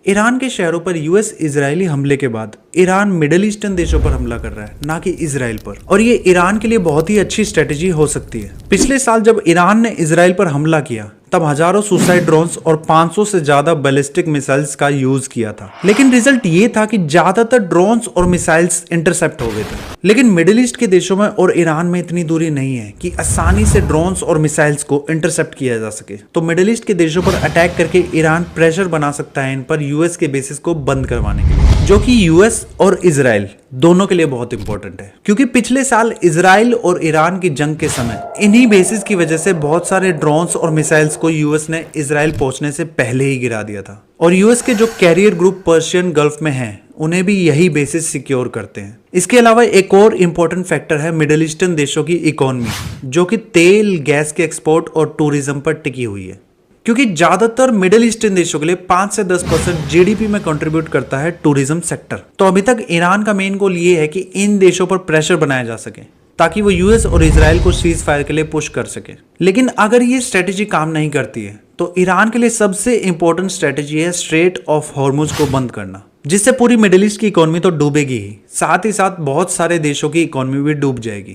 Iran के शहरों पर यूएस इजरायली हमले के बाद ईरान मिडिल ईस्टर्न देशों पर हमला कर रहा है, ना कि इजराइल पर। और ये ईरान के लिए बहुत ही अच्छी स्ट्रेटेजी हो सकती है। पिछले साल जब ईरान ने इजराइल पर हमला किया तब हजारों सुसाइड ड्रोन्स और 500 से ज्यादा बैलिस्टिक मिसाइल्स का यूज किया था, लेकिन रिजल्ट ये था कि ज्यादातर ड्रोन्स और मिसाइल्स इंटरसेप्ट हो गए थे। लेकिन मिडिल ईस्ट के देशों में और ईरान में इतनी दूरी नहीं है कि आसानी से ड्रोन्स और मिसाइल्स को इंटरसेप्ट किया जा सके। तो मिडिल ईस्ट के देशों पर अटैक करके ईरान प्रेशर बना सकता है इन पर यूएस के बेसिस को बंद करवाने के लिए, जो कि यूएस और इजराइल दोनों के लिए बहुत इंपॉर्टेंट है। क्योंकि पिछले साल इजराइल और ईरान की जंग के समय इन्हीं बेसिस की वजह से बहुत सारे ड्रोन्स और मिसाइल्स को यूएस ने इजराइल पहुंचने से पहले ही गिरा दिया था। और यूएस के जो कैरियर ग्रुप पर्शियन गल्फ में हैं, उन्हें भी यही बेसिस सिक्योर करते हैं। इसके अलावा एक और इंपॉर्टेंट फैक्टर है मिडिल ईस्टर्न देशों की इकोनॉमी, जो कि तेल, गैस के एक्सपोर्ट और टूरिज्म पर टिकी हुई है। क्योंकि ज्यादातर मिडिल ईस्टर्न देशों के लिए 5 से 10% जीडीपी में कंट्रीब्यूट करता है टूरिज्म सेक्टर। तो अभी तक ईरान का मेन गोल ये है कि इन देशों पर प्रेशर बनाया जा सके ताकि वो यूएस और इजराइल को सीज फायर के लिए पुश कर सके। लेकिन अगर ये स्ट्रेटेजी काम नहीं करती है तो ईरान के लिए सबसे इंपॉर्टेंट स्ट्रेटेजी है स्ट्रेट ऑफ हॉर्मुज को बंद करना, जिससे पूरी मिडिल ईस्ट की इकोनॉमी तो डूबेगी ही, साथ ही साथ बहुत सारे देशों की इकोनॉमी भी डूब जाएगी।